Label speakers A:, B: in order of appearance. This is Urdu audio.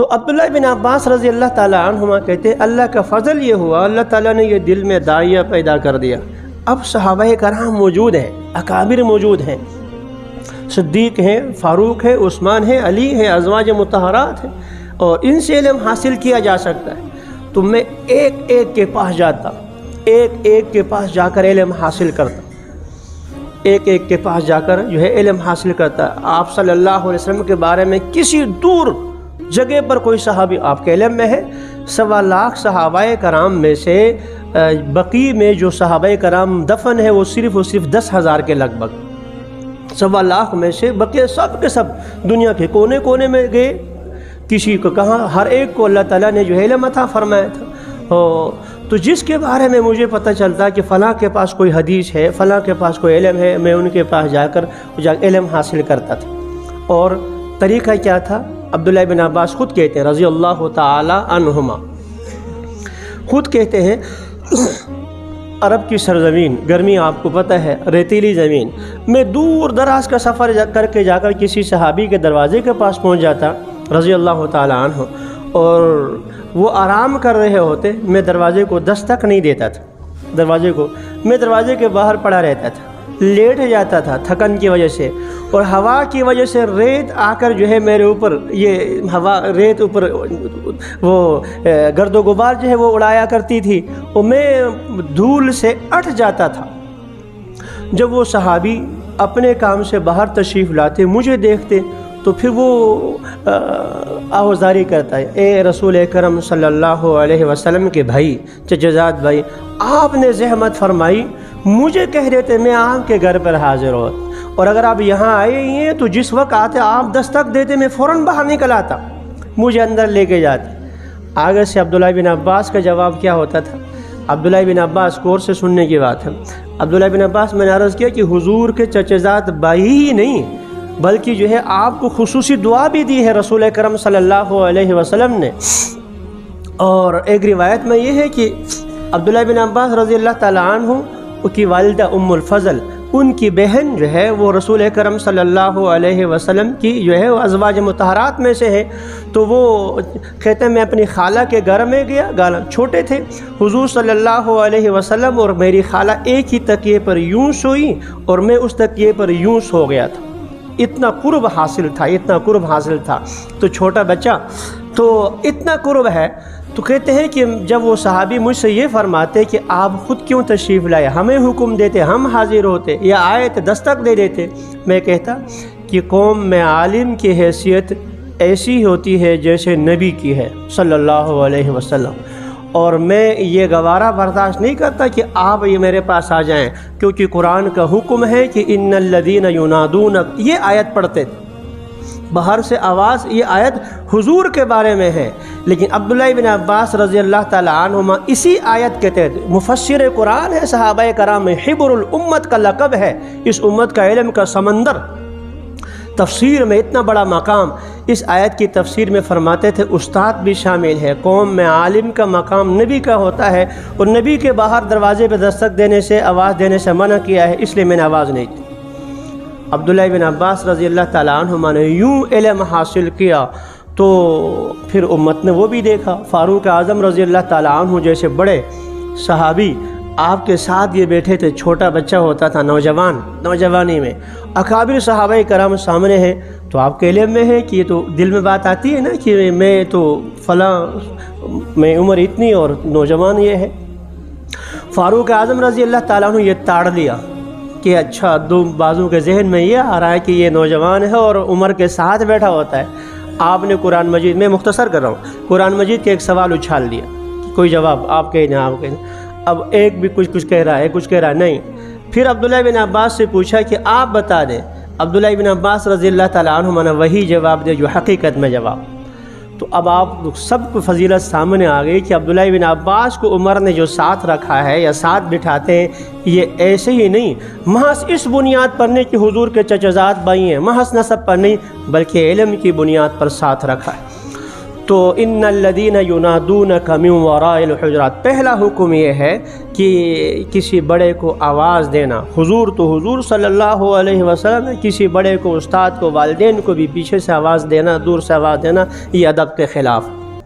A: تو عبداللہ بن عباس رضی اللہ تعالیٰ عنہما کہتے ہیں اللہ کا فضل یہ ہوا، اللہ تعالیٰ نے یہ دل میں داعیہ پیدا کر دیا۔ اب صحابہ کرام موجود ہیں، اکابر موجود ہیں، صدیق ہیں، فاروق ہے، عثمان ہے، علی ہے، ازواج مطہرات ہیں، اور ان سے علم حاصل کیا جا سکتا ہے۔ تو میں ایک ایک کے پاس جاتا، ایک ایک کے پاس جا کر علم حاصل کرتا، ایک ایک کے پاس جا کر جو ہے علم حاصل کرتا۔ آپ صلی اللہ علیہ وسلم کے بارے میں کسی دور جگہ پر کوئی صحابی آپ کے علم میں ہے، 1.25 لاکھ صحابہ کرام میں سے بقیع میں جو صحابہ کرام دفن ہے وہ صرف 10,000 کے لگ بھگ، 1.25 لاکھ میں سے بقیہ سب کے سب دنیا کے کونے کونے میں گئے، کسی کو کہاں، ہر ایک کو اللہ تعالیٰ نے جو علم عطا فرمایا تھا۔ تو جس کے بارے میں مجھے پتہ چلتا کہ فلاں کے پاس کوئی حدیث ہے، فلاں کے پاس کوئی علم ہے، میں ان کے پاس جا کر علم حاصل کرتا تھا۔ اور طریقہ کیا تھا؟ عبداللہ بن عباس خود کہتے ہیں رضی اللہ تعالی عنہما، خود کہتے ہیں عرب کی سرزمین، گرمی آپ کو پتہ ہے، ریتیلی زمین میں دور دراز کا سفر کر کے جا کر کسی صحابی کے دروازے کے پاس پہنچ جاتا رضی اللہ تعالی عنہ، اور وہ آرام کر رہے ہوتے، میں دروازے کو دستک نہیں دیتا تھا، میں دروازے کے باہر پڑا رہتا تھا، لیٹ جاتا تھا تھکن کی وجہ سے، اور ہوا کی وجہ سے ریت آ کر جو ہے میرے اوپر، یہ ہوا ریت اوپر وہ گرد و غبار جو ہے وہ اڑایا کرتی تھی، اور میں دھول سے اٹھ جاتا تھا۔ جب وہ صحابی اپنے کام سے باہر تشریف لاتے، مجھے دیکھتے، تو پھر وہ آوازاری کرتا ہے، اے رسول اکرم صلی اللہ علیہ وسلم کے بھائی، چچزاد بھائی، آپ نے زحمت فرمائی، مجھے کہہ دیتے میں آپ کے گھر پر حاضر ہوتا، اور اگر آپ یہاں آئے ہی ہیں تو جس وقت آتے آپ دستک دیتے، میں فوراً باہر نکل آتا، مجھے اندر لے کے جاتے۔ آگے سے عبداللہ بن عباس کا جواب کیا ہوتا تھا؟ عبداللہ بن عباس کو اور سے سننے کی بات ہے، عبداللہ بن عباس میں نے عرض کیا کہ حضور کے چچزاد بھائی ہی نہیں بلکہ جو ہے آپ کو خصوصی دعا بھی دی ہے رسول اکرم صلی اللہ علیہ وسلم نے۔ اور ایک روایت میں یہ ہے کہ عبداللہ بن عباس رضی اللہ تعالیٰ عنہ کی والدہ ام الفضل، ان کی بہن جو ہے وہ رسول اکرم صلی اللہ علیہ وسلم کی جو ہے وہ ازواج مطہرات میں سے ہے۔ تو وہ کہتے ہیں میں اپنی خالہ کے گھر میں گیا، چھوٹے تھے، حضور صلی اللہ علیہ وسلم اور میری خالہ ایک ہی تکیے پر یوں سوئی، اور میں اس تکیے پر یوں سو گیا تھا، اتنا قرب حاصل تھا، تو چھوٹا بچہ تو اتنا قرب ہے۔ تو کہتے ہیں کہ جب وہ صحابی مجھ سے یہ فرماتے کہ آپ خود کیوں تشریف لائے، ہمیں حکم دیتے، ہم حاضر ہوتے، یا آئے تو دستک دے دیتے، میں کہتا کہ قوم میں عالم کی حیثیت ایسی ہوتی ہے جیسے نبی کی ہے صلی اللہ علیہ وسلم، اور میں یہ گوارا برداشت نہیں کرتا کہ آپ یہ میرے پاس آ جائیں، کیونکہ قرآن کا حکم ہے کہ ان الذین ینادونک، یہ آیت پڑھتے تھے باہر سے آواز، یہ آیت حضور کے بارے میں ہے، لیکن عبداللہ بن عباس رضی اللہ تعالی عنہما اسی آیت کے تحت مفسر قرآن ہے، صحابہ کرام میں حبر الامت کا لقب ہے، اس امت کا علم کا سمندر، تفسیر میں اتنا بڑا مقام، اس آیت کی تفسیر میں فرماتے تھے استاد بھی شامل ہے، قوم میں عالم کا مقام نبی کا ہوتا ہے، اور نبی کے باہر دروازے پہ دستک دینے سے، آواز دینے سے منع کیا ہے، اس لیے میں نے آواز نہیں دی۔ عبداللہ بن عباس رضی اللہ تعالیٰ عنہما نے یوں علم حاصل کیا، تو پھر امت نے وہ بھی دیکھا، فاروق اعظم رضی اللہ تعالیٰ عنہ جیسے بڑے صحابی آپ کے ساتھ یہ بیٹھے تھے، چھوٹا بچہ ہوتا تھا، نوجوانی میں اکابر صحابہ کرام سامنے ہیں، تو آپ کے علم میں ہے کہ یہ تو دل میں بات آتی ہے نا کہ میں تو فلاں، میں عمر اتنی اور نوجوان یہ ہے۔ فاروق اعظم رضی اللہ تعالیٰ عنہ یہ تاڑ لیا کہ اچھا، دو بازو کے ذہن میں یہ آ رہا ہے کہ یہ نوجوان ہے اور عمر کے ساتھ بیٹھا ہوتا ہے۔ آپ نے قرآن مجید، میں مختصر کر رہا ہوں، قرآن مجید کے ایک سوال اچھال دیا کہ کوئی جواب آپ کہیں نہ، آپ کہیں، اب ایک بھی کچھ کہہ رہا ہے، کچھ کہہ رہا ہے نہیں۔ پھر عبداللہ بن عباس سے پوچھا کہ آپ بتا دیں، عبداللہ بن عباس رضی اللہ تعالیٰ عنہ نے وہی جواب دیا جو حقیقت میں جواب۔ تو اب آپ سب کو فضیلت سامنے آ گئی کہ عبداللہ بن عباس کو عمر نے جو ساتھ رکھا ہے یا ساتھ بٹھاتے ہیں، یہ ایسے ہی نہیں محض اس بنیاد پر نہیں کہ حضور کے چچزاد بھائی ہیں، محض نسب پر نہیں، بلکہ علم کی بنیاد پر ساتھ رکھا ہے۔ تو ان الذین ینادونک من وراء الحجرات، پہلا حکم یہ ہے کہ کسی بڑے کو آواز دینا، حضور تو حضور صلی اللہ علیہ وسلم ہے، کسی بڑے کو، استاد کو، والدین کو بھی پیچھے سے آواز دینا، دور سے آواز دینا، یہ ادب کے خلاف۔